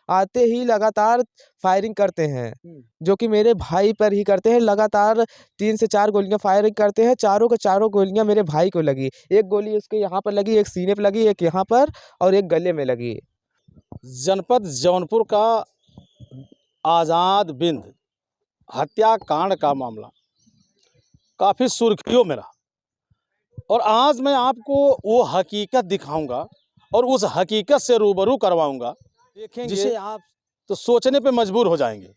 आते ही लगातार फायरिंग करते हैं, जो कि मेरे भाई पर ही करते हैं। लगातार 3 से 4 गोलियां फायरिंग करते हैं। चारों के चारों गोलियां मेरे भाई को लगी। एक गोली उसके यहाँ पर लगी, एक सीने पे लगी, एक यहाँ पर और एक गले में लगी। जनपद जौनपुर का आज़ाद बिंद हत्याकांड का मामला काफ़ी सुर्खियों में रहा और आज मैं आपको वो हकीकत दिखाऊंगा और उस हकीकत से रूबरू करवाऊंगा, देखेंगे जिसे आप तो सोचने पे मजबूर हो जाएंगे।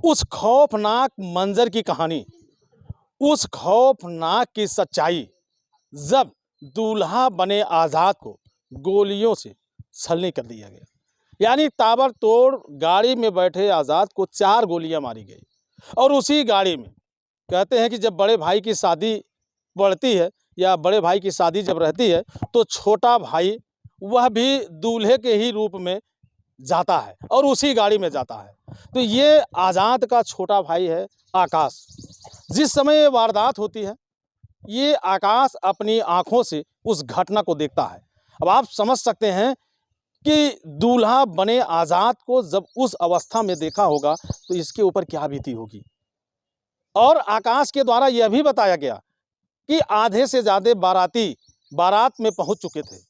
उस खौफनाक मंजर की कहानी, उस खौफनाक की सच्चाई, जब दूल्हा बने आज़ाद को गोलियों से छलनी कर दिया गया। यानी ताबड़तोड़ गाड़ी में बैठे आज़ाद को 4 गोलियां मारी गई और उसी गाड़ी में कहते हैं कि जब बड़े भाई की शादी पड़ती है या बड़े भाई की शादी जब रहती है तो छोटा भाई वह भी दूल्हे के ही रूप में जाता है और उसी गाड़ी में जाता है। तो ये आज़ाद का छोटा भाई है आकाश। जिस समय ये वारदात होती है, ये आकाश अपनी आंखों से उस घटना को देखता है। अब आप समझ सकते हैं कि दूल्हा बने आज़ाद को जब उस अवस्था में देखा होगा तो इसके ऊपर क्या बीती होगी। और आकाश के द्वारा यह भी बताया गया कि आधे से ज़्यादा बाराती बारात में पहुंच चुके थे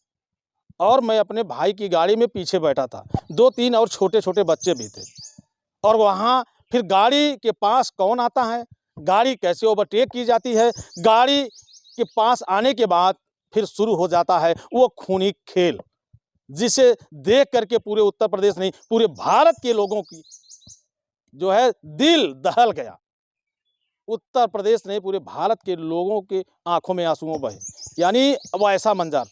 और मैं अपने भाई की गाड़ी में पीछे बैठा था, 2-3 और छोटे छोटे बच्चे भी थे। और वहाँ फिर गाड़ी के पास कौन आता है, गाड़ी कैसे ओवरटेक की जाती है, गाड़ी के पास आने के बाद फिर शुरू हो जाता है वो खूनी खेल, जिसे देख करके पूरे उत्तर प्रदेश नहीं पूरे भारत के लोगों की जो है दिल दहल गया। उत्तर प्रदेश नहीं पूरे भारत के लोगों के आंखों में आंसुओं बहे। यानी वो ऐसा मंजर,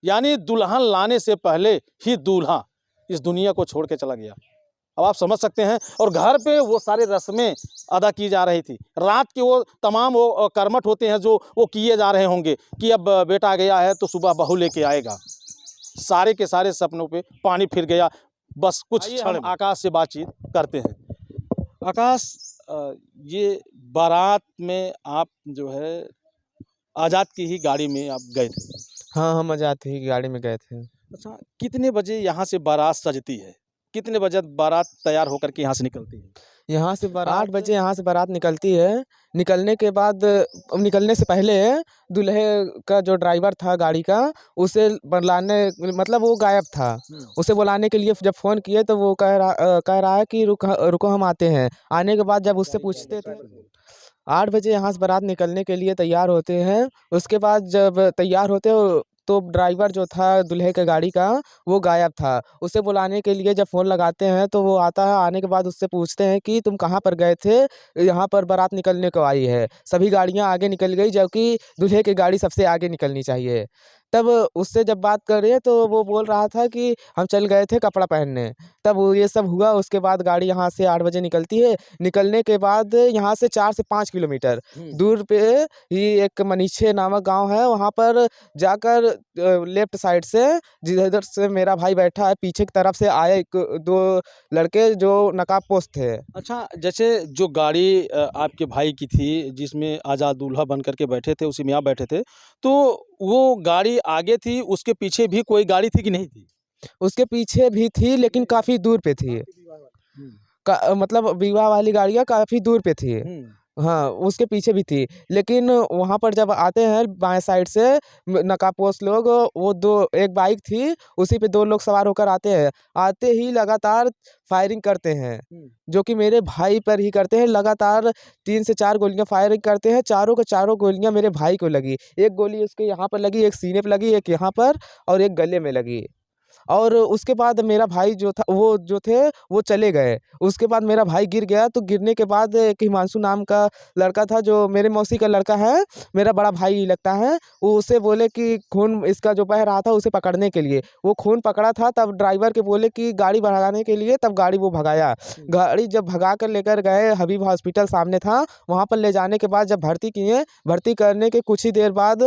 यानी दुल्हन लाने से पहले ही दूल्हा इस दुनिया को छोड़ के चला गया। अब आप समझ सकते हैं। और घर पे वो सारे रस्में अदा की जा रही थी, रात के वो तमाम वो कर्मठ होते हैं जो वो किए जा रहे होंगे कि अब बेटा गया है तो सुबह बहू लेके आएगा। सारे के सारे सपनों पे पानी फिर गया। बस कुछ क्षण आकाश से बातचीत करते हैं। आकाश, ये बारात में आप जो है आज़ाद की ही गाड़ी में आप गए थे? हाँ, हम आज़ाद की गाड़ी में गए थे। अच्छा, कितने बजे यहाँ से बारात सजती है, कितने बजे बारात तैयार होकर के यहाँ से निकलती है? यहाँ से 8 बजे यहाँ से बारात निकलती है। निकलने के बाद निकलने से पहले दूल्हे का जो ड्राइवर था गाड़ी का, उसे बुलाने मतलब वो गायब था। उसे बुलाने के लिए जब फ़ोन किए तो वो कह रहा है कि रुको हम आते हैं। आने के बाद जब उससे पूछते थे 8 बजे यहाँ से बारात निकलने के लिए तैयार होते हैं। उसके बाद जब तैयार होते हो तो ड्राइवर जो था दूल्हे के गाड़ी का वो गायब था। उसे बुलाने के लिए जब फ़ोन लगाते हैं तो वो आता है। आने के बाद उससे पूछते हैं कि तुम कहाँ पर गए थे? यहाँ पर बारात निकलने को आई है। सभी गाड़ियाँ आगे निकल गई जबकि दूल्हे की गाड़ी सबसे आगे निकलनी चाहिए। तब उससे जब बात करे तो वो बोल रहा था कि हम चल गए थे कपड़ा पहनने। तब वो ये सब हुआ। उसके बाद गाड़ी यहाँ से 8 बजे निकलती है। निकलने के बाद यहाँ से 4 से 5 किलोमीटर दूर पे ही एक मनीछे नामक गाँव है। वहाँ पर जाकर लेफ्ट साइड से जिधर से मेरा भाई बैठा है पीछे की तरफ से आए 2 लड़के जो नकाबपोश थे। अच्छा, जैसे जो गाड़ी आपके भाई की थी जिसमें आज़ाद दूल्हा बन कर के बैठे थे, उसी में आप बैठे थे, तो वो गाड़ी आगे थी, उसके पीछे भी कोई गाड़ी थी कि नहीं थी? उसके पीछे भी थी लेकिन काफ़ी दूर पे थी। मतलब विवाह वाली गाड़ियाँ काफ़ी दूर पे थी। हाँ, उसके पीछे भी थी। लेकिन वहाँ पर जब आते हैं बाएँ साइड से नकाबपोश लोग, वो 2 एक बाइक थी, उसी पे 2 लोग सवार होकर आते हैं। आते ही लगातार फायरिंग करते हैं, जो कि मेरे भाई पर ही करते हैं। लगातार 3 से 4 गोलियाँ फायरिंग करते हैं। चारों के चारों गोलियाँ मेरे भाई को लगी। एक गोली उसके यहाँ पर लगी, एक सीने पे लगी, एक यहाँ पर और एक गले में लगी। और उसके बाद मेरा भाई जो था वो जो थे वो चले गए। उसके बाद मेरा भाई गिर गया। तो गिरने के बाद एक हिमांशु नाम का लड़का था जो मेरे मौसी का लड़का है, मेरा बड़ा भाई ही लगता है। वो उसे बोले कि खून इसका जो बह रहा था उसे पकड़ने के लिए। वो खून पकड़ा था तब ड्राइवर के बोले कि गाड़ी भगाने के लिए, तब गाड़ी वो भगाया। गाड़ी जब भगा कर लेकर गए हबीब हॉस्पिटल सामने था, वहाँ पर ले जाने के बाद जब भर्ती किए, भर्ती करने के कुछ ही देर बाद,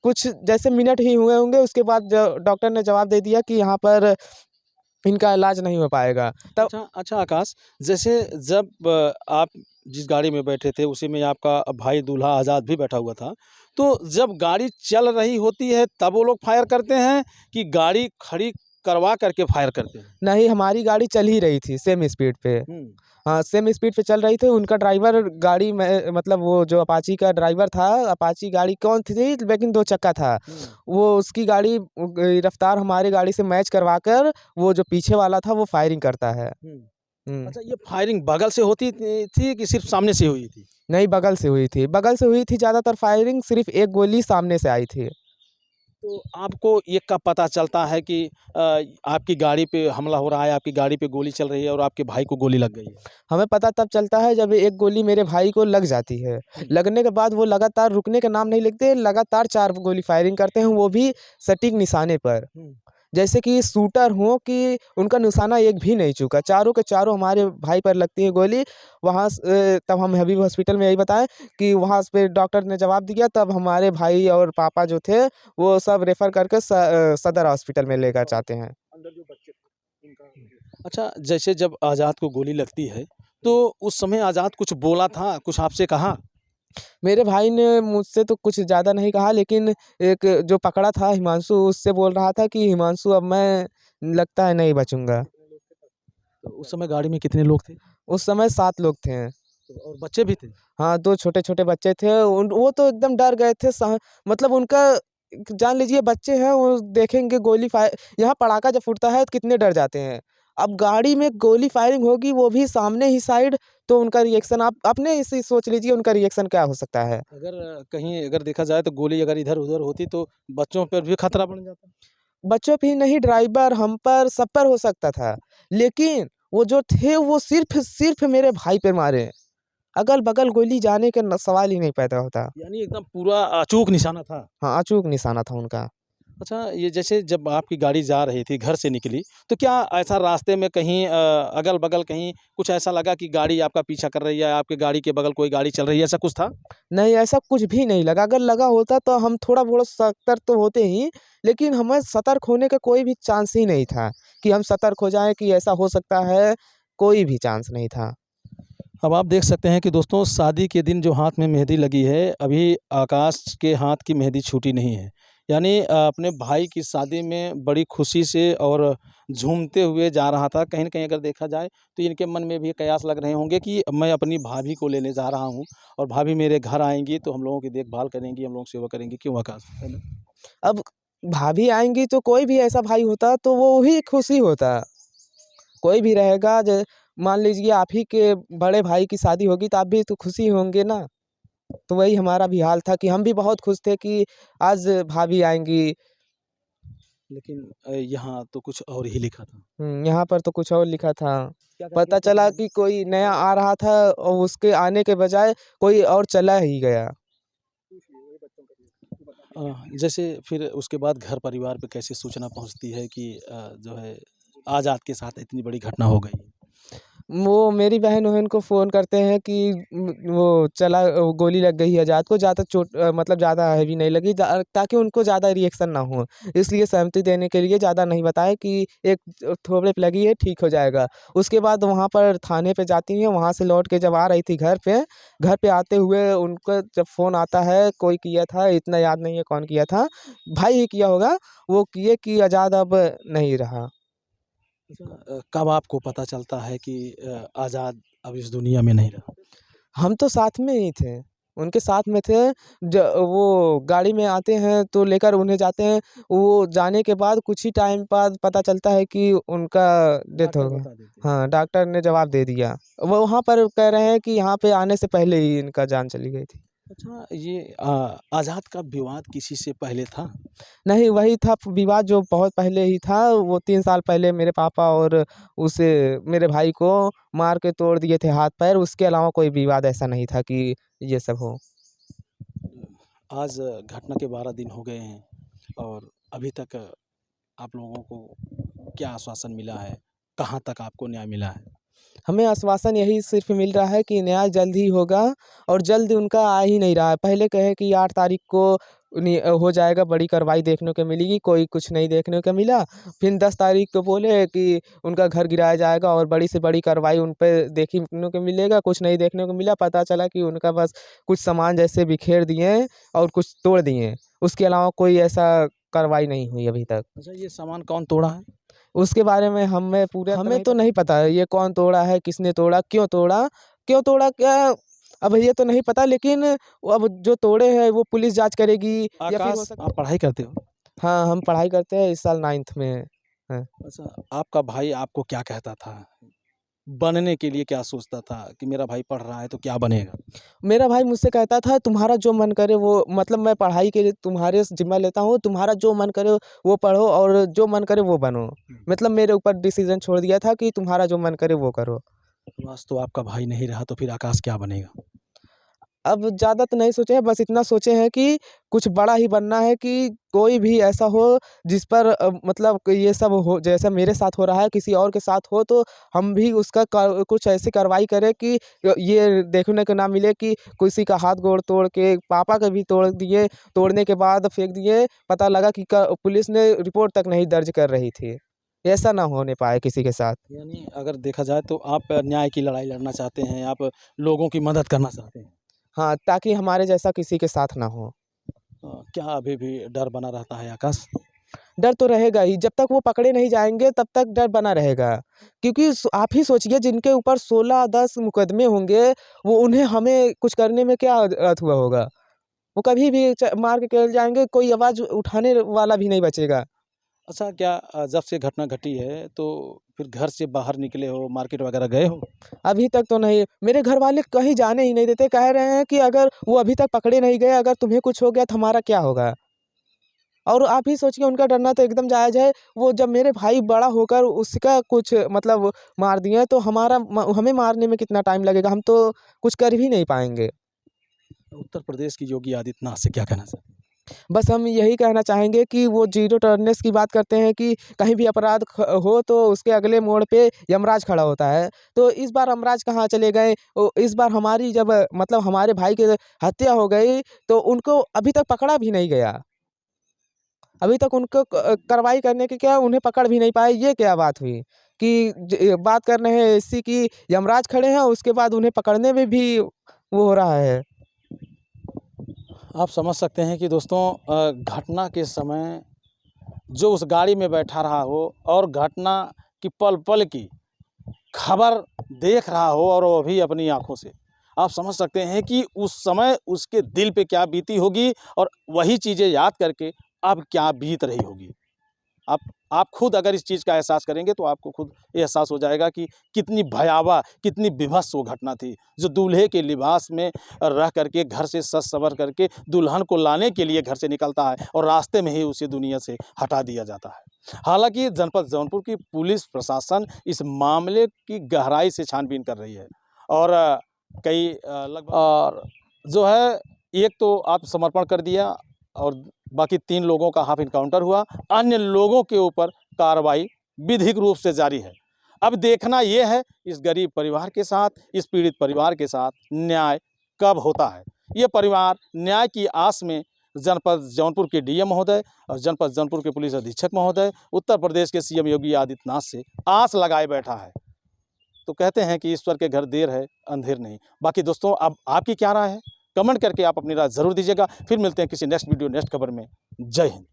कुछ जैसे मिनट ही हुए होंगे, उसके बाद डॉक्टर ने जवाब दे दिया कि यहाँ पर इनका इलाज नहीं हो पाएगा। तब अच्छा आकाश, जैसे जब आप जिस गाड़ी में बैठे थे उसी में आपका भाई दूल्हा आज़ाद भी बैठा हुआ था, तो जब गाड़ी चल रही होती है तब वो लोग फायर करते हैं कि गाड़ी खड़ी करवा करके फायर करते हैं? नहीं, हमारी गाड़ी चल ही रही थी सेम स्पीड पे। हाँ, सेम स्पीड पे चल रही थी। उनका ड्राइवर गाड़ी में मतलब वो जो अपाची का ड्राइवर था, अपाची गाड़ी कौन थी लेकिन 2 चक्का था। वो उसकी गाड़ी रफ़्तार हमारी गाड़ी से मैच करवाकर वो जो पीछे वाला था वो फायरिंग करता है। अच्छा, ये फायरिंग बगल से होती थी कि सिर्फ सामने से हुई थी? नहीं, बगल से हुई थी। बगल से हुई थी ज़्यादातर फायरिंग, सिर्फ़ एक गोली सामने से आई थी। तो आपको ये कब पता चलता है कि आपकी गाड़ी पे हमला हो रहा है, आपकी गाड़ी पे गोली चल रही है और आपके भाई को गोली लग गई है? हमें पता तब चलता है जब एक गोली मेरे भाई को लग जाती है। लगने के बाद वो लगातार रुकने का नाम नहीं लेते, लगातार 4 गोली फायरिंग करते हैं, वो भी सटीक निशाने पर। जैसे कि शूटर हों कि उनका निशाना एक भी नहीं चूका, चारों के चारों हमारे भाई पर लगती है गोली। वहाँ तब हम हबीब हॉस्पिटल में यही बताएँ कि वहाँ पे डॉक्टर ने जवाब दिया, तब हमारे भाई और पापा जो थे वो सब रेफ़र करके सदर हॉस्पिटल में लेकर जाते हैं। अच्छा, जैसे जब आज़ाद को गोली लगती है, तो उस समय आज़ाद कुछ बोला था, कुछ आपसे कहा? मेरे भाई ने मुझसे तो कुछ ज़्यादा नहीं कहा, लेकिन एक जो पकड़ा था हिमांशु, उससे बोल रहा था कि हिमांशु अब मैं लगता है नहीं बचूँगा। तो उस समय गाड़ी में कितने लोग थे? उस समय 7 लोग थे। तो और बच्चे भी थे? हाँ, 2 छोटे-छोटे बच्चे थे। उन वो तो एकदम डर गए थे। मतलब उनका जान लीजिए बच्चे हैं, वो देखेंगे गोली यहाँ पड़ाका जब फूटता है तो कितने डर जाते हैं। अब गाड़ी में गोली फायरिंग होगी, वो भी सामने ही साइड, तो उनका रिएक्शन आप अपने से सोच लीजिए उनका रिएक्शन क्या हो सकता है। अगर कहीं अगर देखा जाए तो गोली अगर इधर-उधर होती तो बच्चों पर भी खतरा बढ़ जाता। बच्चों पे ही नहीं, ड्राइवर, हम पर, सब पर हो सकता था। लेकिन वो जो थे वो सिर्फ़ मेरे भाई पे मारे। अगल-बगल गोली जाने का सवाल ही नहीं पैदा होता। यानी एकदम पूरा अचूक निशाना था। हाँ, अचूक निशाना था उनका। अच्छा, ये जैसे जब आपकी गाड़ी जा रही थी, घर से निकली, तो क्या ऐसा रास्ते में कहीं अगल-बगल कहीं कुछ ऐसा लगा कि गाड़ी आपका पीछा कर रही है, आपकी गाड़ी के बगल कोई गाड़ी चल रही है, ऐसा कुछ था? नहीं, ऐसा कुछ भी नहीं लगा। अगर लगा होता तो हम थोड़ा-बहुत सतर्क तो होते ही, लेकिन हमें सतर्क होने का कोई भी चांस ही नहीं था कि हम सतर्क हो जाएँ कि ऐसा हो सकता है, कोई भी चांस नहीं था। अब आप देख सकते हैं कि दोस्तों शादी के दिन जो हाथ में मेहंदी लगी है, अभी आकाश के हाथ की मेहंदी छूटी नहीं है। यानी अपने भाई की शादी में बड़ी खुशी से और झूमते हुए जा रहा था। कहीं न कहीं अगर देखा जाए तो इनके मन में भी कयास लग रहे होंगे कि मैं अपनी भाभी को लेने जा रहा हूँ और भाभी मेरे घर आएँगी तो हम लोगों की देखभाल करेंगी, हम लोगों की सेवा करेंगी। क्यों आकाश? है ना? अब भाभी आएँगी तो कोई भी ऐसा भाई होता तो वो ही खुशी होता। कोई भी रहेगा मान लीजिए आप ही के बड़े भाई की शादी होगी तो आप भी तो खुशी होंगे ना। तो वही हमारा भी हाल था कि हम भी बहुत खुश थे कि आज भाभी आएँगी। लेकिन यहाँ तो कुछ और ही लिखा था। यहाँ पर तो कुछ और लिखा था। क्या करके पता आपको चला पता कि कोई नया आ रहा था और उसके आने के बजाय कोई और चला ही गया। जैसे फिर उसके बाद घर परिवार पे कैसे सूचना पहुँचती है कि जो है आज़ाद के साथ इतनी बड़ी घटना हो गई? वो मेरी बहन-वहन को फ़ोन करते हैं कि वो गोली लग गई है आज़ाद को, ज़्यादा मतलब ज़्यादा हैवी नहीं लगी, ताकि उनको ज़्यादा रिएक्शन ना हो। इसलिए सहमति देने के लिए ज़्यादा नहीं बताए कि एक थोड़े पे लगी है, ठीक हो जाएगा। उसके बाद वहाँ पर थाने पे जाती हैं, वहाँ से लौट के जब आ रही थी घर पे आते हुए उनका जब फ़ोन आता है, कोई किया था, इतना याद नहीं है कौन किया था, भाई ही किया होगा, वो किए कि आज़ाद अब नहीं रहा। अच्छा, कब आपको पता चलता है कि आज़ाद अब इस दुनिया में नहीं रहा? हम तो साथ में ही थे, उनके साथ में थे। वो गाड़ी में आते हैं तो लेकर उन्हें जाते हैं, वो जाने के बाद कुछ ही टाइम बाद पता चलता है कि उनका डेथ हो डॉक्टर गया। बता देते हैं। हाँ, डॉक्टर ने जवाब दे दिया। वो वहाँ पर कह रहे हैं कि यहाँ पे आने से पहले ही इनका जान चली गई थी। अच्छा, ये आज़ाद का विवाद किसी से पहले था? नहीं, वही था विवाद जो बहुत पहले ही था, वो 3 साल पहले मेरे पापा और उसे मेरे भाई को मार के तोड़ दिए थे हाथ-पैर, उसके अलावा कोई विवाद ऐसा नहीं था कि ये सब हो। आज घटना के 12 दिन हो गए हैं और अभी तक आप लोगों को क्या आश्वासन मिला है? कहाँ तक आपको न्याय मिला है? हमें आश्वासन यही सिर्फ़ मिल रहा है कि न्याय जल्द ही होगा और जल्द उनका आ ही नहीं रहा है। पहले कहे कि 8 तारीख को हो जाएगा, बड़ी कार्रवाई देखने को मिलेगी, कोई कुछ नहीं देखने को मिला। फिर 10 तारीख को बोले कि उनका घर गिराया जाएगा और बड़ी से बड़ी कार्रवाई उन पे देखने को मिलेगा, कुछ नहीं देखने को मिला। पता चला कि उनका बस कुछ सामान जैसे बिखेर दिए हैं और कुछ तोड़ दिए हैं। उसके अलावा कोई ऐसा कार्रवाई नहीं हुई अभी तक। अच्छा, ये सामान कौन तोड़ा है? उसके बारे में हमें हमें तो नहीं पता है ये कौन तोड़ा है, किसने तोड़ा, क्यों तोड़ा क्या, अब ये तो नहीं पता, लेकिन अब जो तोड़े हैं वो पुलिस जांच करेगी या फिर आकाश, आप पढ़ाई करते हो? हाँ, हम पढ़ाई करते हैं, इस साल 9th में हैं। अच्छा, आपका भाई आपको क्या कहता था? बनने के लिए क्या सोचता था कि मेरा भाई पढ़ रहा है तो क्या बनेगा? मेरा भाई मुझसे कहता था तुम्हारा जो मन करे वो, मतलब मैं पढ़ाई के लिए तुम्हारे जिम्मा लेता हूँ, तुम्हारा जो मन करे वो पढ़ो और जो मन करे वो बनो। मतलब मेरे ऊपर डिसीजन छोड़ दिया था कि तुम्हारा जो मन करे वो करो। बस, तो आपका भाई नहीं रहा तो फिर आकाश क्या बनेगा? अब ज़्यादा तो नहीं सोचे हैं, बस इतना सोचे हैं कि कुछ बड़ा ही बनना है, कि कोई भी ऐसा हो जिस पर मतलब कि ये सब हो, जैसा मेरे साथ हो रहा है किसी और के साथ हो, तो हम भी उसका कुछ ऐसी कार्रवाई करें कि ये देखने को ना मिले कि किसी का हाथ गोड़ तोड़ के, पापा का भी तोड़ दिए, तोड़ने के बाद फेंक दिए, पता लगा कि पुलिस ने रिपोर्ट तक नहीं दर्ज कर रही थी। ऐसा ना होने पाए किसी के साथ। यानी अगर देखा जाए तो आप न्याय की लड़ाई लड़ना चाहते हैं, आप लोगों की मदद करना चाहते हैं। हाँ, ताकि हमारे जैसा किसी के साथ ना हो। क्या अभी भी डर बना रहता है आकाश? डर तो रहेगा ही, जब तक वो पकड़े नहीं जाएँगे तब तक डर बना रहेगा। क्योंकि आप ही सोचिए, जिनके ऊपर 16-10 मुकदमे होंगे, वो उन्हें हमें कुछ करने में क्या अर्थ हुआ होगा? वो कभी भी मार के चले जाएँगे, कोई आवाज़ उठाने वाला भी नहीं बचेगा। अच्छा, क्या जब से घटना घटी है तो फिर घर से बाहर निकले हो, मार्केट वगैरह गए हो? अभी तक तो नहीं, मेरे घरवाले कहीं जाने ही नहीं देते, कह रहे हैं कि अगर वो अभी तक पकड़े नहीं गए, अगर तुम्हें कुछ हो गया तो हमारा क्या होगा? और आप ही सोचिए, उनका डरना तो एकदम जायज़ है। वो जब मेरे भाई बड़ा होकर उसका कुछ मतलब मार दिए, तो हमें मारने में कितना टाइम लगेगा? हम तो कुछ कर भी नहीं पाएँगे। उत्तर प्रदेश की योगी आदित्यनाथ से क्या कहना चाहते हैं? बस हम यही कहना चाहेंगे कि वो ज़ीरो टॉलरेंस की बात करते हैं, कि कहीं भी अपराध हो तो उसके अगले मोड़ पे यमराज खड़ा होता है। तो इस बार यमराज कहाँ चले गए? इस बार हमारी जब मतलब हमारे भाई की हत्या हो गई, तो उनको अभी तक पकड़ा भी नहीं गया। अभी तक उनको कार्रवाई करने की क्या, उन्हें पकड़ भी नहीं पाए, ये क्या बात हुई? कि बात कर रहे हैं इसी की, यमराज खड़े हैं, उसके बाद उन्हें पकड़ने में भी वो हो रहा है। आप समझ सकते हैं कि दोस्तों, घटना के समय जो उस गाड़ी में बैठा रहा हो और घटना की पल-पल की खबर देख रहा हो और वो भी अपनी आँखों से, आप समझ सकते हैं कि उस समय उसके दिल पे क्या बीती होगी और वही चीज़ें याद करके अब क्या बीत रही होगी। आप आप खुद अगर इस चीज़ का एहसास करेंगे तो आपको खुद एहसास हो जाएगा कि कितनी भयावह, कितनी बीभत्स वो घटना थी। जो दूल्हे के लिबास में रह करके घर से सज-सवर करके दुल्हन को लाने के लिए घर से निकलता है और रास्ते में ही उसे दुनिया से हटा दिया जाता है। हालाँकि जनपद जौनपुर की पुलिस प्रशासन इस मामले की गहराई से छानबीन कर रही है और लगभग और जो है, एक तो आत्मसमर्पण कर दिया और बाकी 3 लोगों का हाफ इनकाउंटर हुआ। अन्य लोगों के ऊपर कार्रवाई विधिक रूप से जारी है। अब देखना ये है इस गरीब परिवार के साथ, इस पीड़ित परिवार के साथ न्याय कब होता है। ये परिवार न्याय की आस में जनपद जौनपुर के डीएम महोदय और जनपद जौनपुर के पुलिस अधीक्षक महोदय, उत्तर प्रदेश के सीएम योगी आदित्यनाथ से आस लगाए बैठा है। तो कहते हैं कि ईश्वर के घर देर है, अंधेर नहीं। बाकी दोस्तों, अब आपकी क्या राय है? कमेंट करके आप अपनी राय ज़रूर दीजिएगा। फिर मिलते हैं किसी नेक्स्ट वीडियो, नेक्स्ट खबर में। जय हिंद।